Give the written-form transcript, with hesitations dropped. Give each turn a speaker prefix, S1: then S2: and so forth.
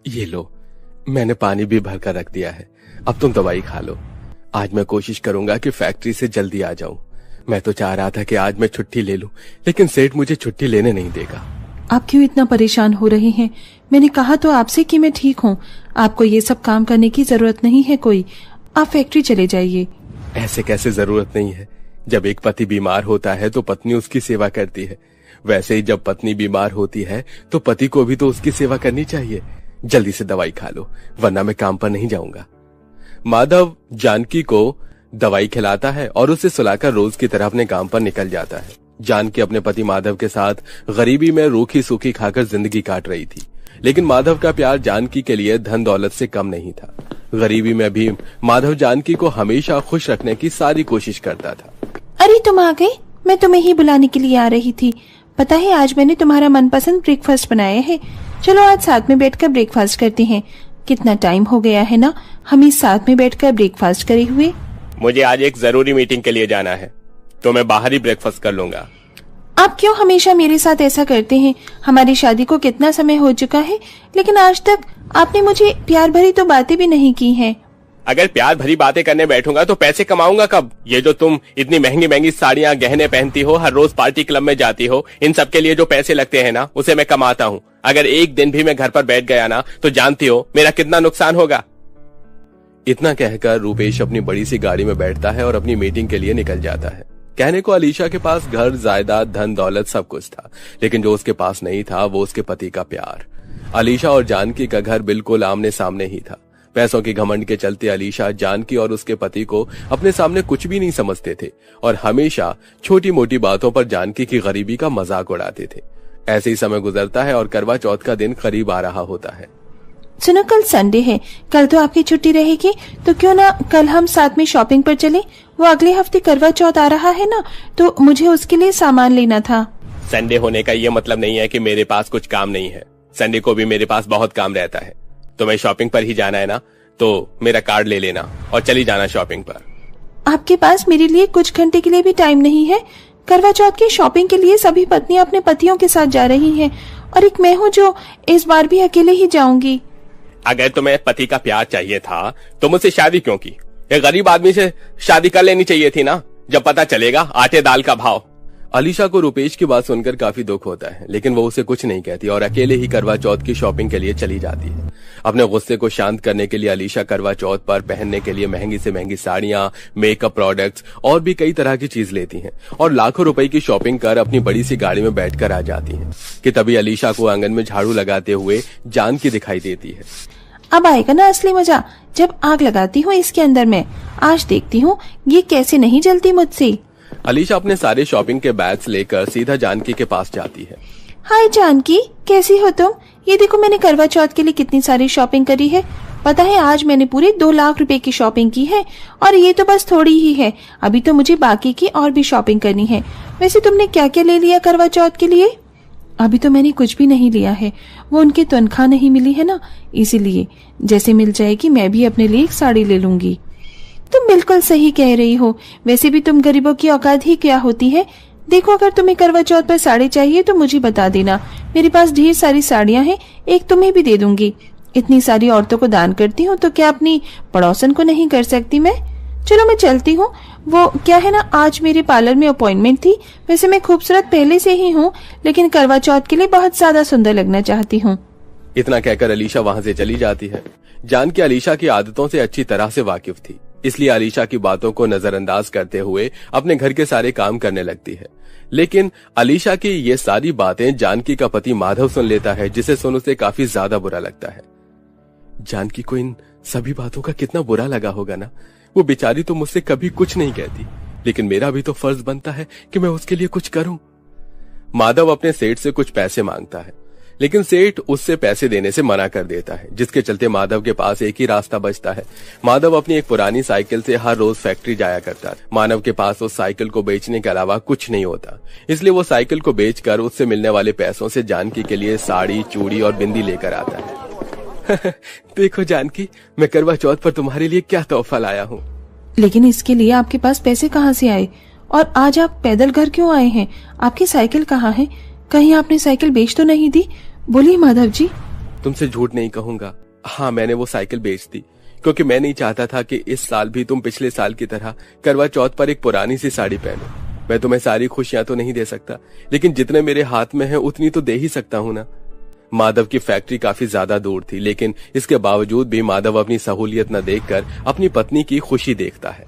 S1: ये लो, मैंने पानी भी भर कर रख दिया है, अब तुम दवाई खा लो। आज मैं कोशिश करूंगा कि फैक्ट्री से जल्दी आ जाऊं। मैं तो चाह रहा था कि आज मैं छुट्टी ले लूं, लेकिन सेठ मुझे छुट्टी लेने नहीं देगा।
S2: आप क्यों इतना परेशान हो रहे हैं? मैंने कहा तो आपसे कि मैं ठीक हूँ, आपको ये सब काम करने की जरूरत नहीं है कोई। आप फैक्ट्री चले जाइए।
S1: ऐसे कैसे जरूरत नहीं है? जब एक पति बीमार होता है तो पत्नी उसकी सेवा करती है, वैसे ही जब पत्नी बीमार होती है तो पति को भी तो उसकी सेवा करनी चाहिए। जल्दी से दवाई खा लो, वरना मैं काम पर नहीं जाऊंगा। माधव जानकी को दवाई खिलाता है और उसे सुलाकर रोज की तरह अपने काम पर निकल जाता है। जानकी अपने पति माधव के साथ गरीबी में रूखी सूखी खाकर जिंदगी काट रही थी, लेकिन माधव का प्यार जानकी के लिए धन दौलत से कम नहीं था। गरीबी में भी माधव जानकी को हमेशा खुश रखने की सारी कोशिश करता था।
S2: अरे तुम आ गए, मैं तुम्हें ही बुलाने के लिए आ रही थी। पता है आज मैंने तुम्हारा मनपसंद ब्रेकफास्ट बनाया है। चलो आज साथ में बैठकर ब्रेकफास्ट करते हैं। कितना टाइम हो गया है ना हम इस साथ में बैठकर ब्रेकफास्ट करे हुए।
S1: मुझे आज एक जरूरी मीटिंग के लिए जाना है, तो मैं बाहर ही ब्रेकफास्ट कर लूंगा।
S2: आप क्यों हमेशा मेरे साथ ऐसा करते हैं? हमारी शादी को कितना समय हो चुका है, लेकिन आज तक आपने मुझे प्यार भरी तो बातें भी नहीं की हैं।
S1: अगर प्यार भरी बातें करने बैठूंगा तो पैसे कमाऊंगा कब? ये जो तुम इतनी महंगी महंगी साड़ियां गहने पहनती हो, हर रोज पार्टी क्लब में जाती हो, इन सब के लिए जो पैसे लगते हैं ना, उसे मैं कमाता हूँ। अगर एक दिन भी मैं घर पर बैठ गया ना तो जानती हो मेरा कितना नुकसान होगा। इतना कहकर रूपेश अपनी बड़ी सी गाड़ी में बैठता है और अपनी मीटिंग के लिए निकल जाता है। कहने को अलीशा के पास घर, जायदाद, धन दौलत सब कुछ था, लेकिन जो उसके पास नहीं था वो उसके पति का प्यार। अलीशा और जानकी का घर बिल्कुल आमने सामने ही था। पैसों की घमंड के चलते अलीशा जानकी और उसके पति को अपने सामने कुछ भी नहीं समझते थे और हमेशा छोटी मोटी बातों पर जानकी की गरीबी का मजाक उड़ाते थे। ऐसे ही समय गुजरता है और करवा चौथ का दिन करीब आ रहा होता है।
S2: सुनो, कल संडे है, कल तो आपकी छुट्टी रहेगी, तो क्यों ना कल हम साथ में शॉपिंग पर चले? वो अगले हफ्ते करवा चौथ आ रहा है ना, तो मुझे उसके लिए सामान लेना था।
S1: संडे होने का ये मतलब नहीं है कि मेरे पास कुछ काम नहीं है। संडे को भी मेरे पास बहुत काम रहता है। तुम्हें शॉपिंग पर ही जाना है ना, तो मेरा कार्ड ले लेना और चली जाना शॉपिंग पर।
S2: आपके पास मेरे लिए कुछ घंटे के लिए भी टाइम नहीं है? करवा चौथ की शॉपिंग के लिए सभी पत्नियां अपने पतियों के साथ जा रही हैं और एक मैं हूँ जो इस बार भी अकेले ही जाऊंगी।
S1: अगर तुम्हें पति का प्यार चाहिए था तो मुझसे शादी क्यों की? एक गरीब आदमी से शादी कर लेनी चाहिए थी ना, जब पता चलेगा आटे दाल का भाव। अलीशा को रुपेश की बात सुनकर काफी दुख होता है, लेकिन वो उसे कुछ नहीं कहती और अकेले ही करवा चौथ की शॉपिंग के लिए चली जाती है। अपने गुस्से को शांत करने के लिए अलीशा करवा चौथ पर पहनने के लिए महंगी से महंगी साड़ियां, मेकअप प्रोडक्ट्स और भी कई तरह की चीज लेती हैं और लाखों रुपए की शॉपिंग कर अपनी बड़ी सी गाड़ी में बैठकर आ जाती हैं कि तभी अलीशा को आंगन में झाड़ू लगाते हुए जानकी दिखाई देती है।
S2: अब आएगा ना असली मजा, जब आग लगाती हूँ इसके अंदर में। आज देखती हूँ ये कैसे नहीं जलती मुझसे।
S1: अलीशा अपने सारे शॉपिंग के बैग्स लेकर सीधा जानकी के पास जाती है।
S2: हाय जानकी, कैसी हो तुम? ये देखो मैंने करवा चौथ के लिए कितनी सारी शॉपिंग करी है। पता है आज मैंने पूरे 2 लाख रुपए की शॉपिंग की है और ये तो बस थोड़ी ही है, अभी तो मुझे बाकी की और भी शॉपिंग करनी है। वैसे तुमने क्या क्या ले लिया करवा चौथ के लिए? अभी तो मैंने कुछ भी नहीं लिया है, वो उनकी तनख्वाह नहीं मिली है ना, इसीलिए जैसे मिल जाएगी मैं भी अपने लिए एक साड़ी ले लूंगी। तुम बिल्कुल सही कह रही हो, वैसे भी तुम गरीबों की औकात ही क्या होती है। देखो अगर तुम्हें करवा चौथ पर साड़ी चाहिए तो मुझे बता देना, मेरे पास ढेर सारी साड़ियां हैं, एक तुम्हें भी दे दूंगी। इतनी सारी औरतों को दान करती हूँ तो क्या अपनी पड़ोसन को नहीं कर सकती मैं? चलो मैं चलती हूँ। वो क्या है ना, आज मेरे पार्लर में अपॉइंटमेंट थी। वैसे मैं खूबसूरत पहले से ही हूँ, लेकिन करवा चौथ के लिए बहुत ज्यादा सुंदर लगना चाहती हूँ।
S1: इतना कहकर अलीशा वहाँ से चली जाती है। जानकी अलीशा की आदतों से अच्छी तरह से वाकिफ थी, इसलिए अलीशा की बातों को नजरअंदाज करते हुए अपने घर के सारे काम करने लगती है। लेकिन अलीशा की ये सारी बातें जानकी का पति माधव सुन लेता है, जिसे सुन उसे काफी ज्यादा बुरा लगता है। जानकी को इन सभी बातों का कितना बुरा लगा होगा ना। वो बेचारी तो मुझसे कभी कुछ नहीं कहती, लेकिन मेरा भी तो फर्ज बनता है कि मैं उसके लिए कुछ करूं। माधव अपने सेठ से कुछ पैसे मांगता है, लेकिन सेठ उससे पैसे देने से मना कर देता है, जिसके चलते माधव के पास एक ही रास्ता बचता है। माधव अपनी एक पुरानी साइकिल से हर रोज फैक्ट्री जाया करता है। माधव के पास उस साइकिल को बेचने के अलावा कुछ नहीं होता, इसलिए वो साइकिल को बेचकर उससे मिलने वाले पैसों से जानकी के लिए साड़ी, चूड़ी और बिंदी लेकर आता है। देखो जानकी, मैं करवा चौथ पर तुम्हारे लिए क्या तोहफा लाया हूँ।
S2: लेकिन इसके लिए आपके पास पैसे कहाँ से आए? और आज आप पैदल घर क्यों आए हैं? आपकी साइकिल कहाँ है? कहीं आपने साइकिल बेच तो नहीं दी? बोलिए माधव जी।
S1: तुमसे झूठ नहीं कहूंगा, हाँ मैंने वो साइकिल बेच दी, क्योंकि मैं नहीं चाहता था कि इस साल भी तुम पिछले साल की तरह करवा चौथ पर एक पुरानी सी साड़ी पहनो। मैं तुम्हें सारी खुशियां तो नहीं दे सकता, लेकिन जितने मेरे हाथ में है उतनी तो दे ही सकता हूं ना। माधव की फैक्ट्री काफी ज्यादा दूर थी, लेकिन इसके बावजूद भी माधव अपनी सहूलियत न देखकर अपनी पत्नी की खुशी देखता है।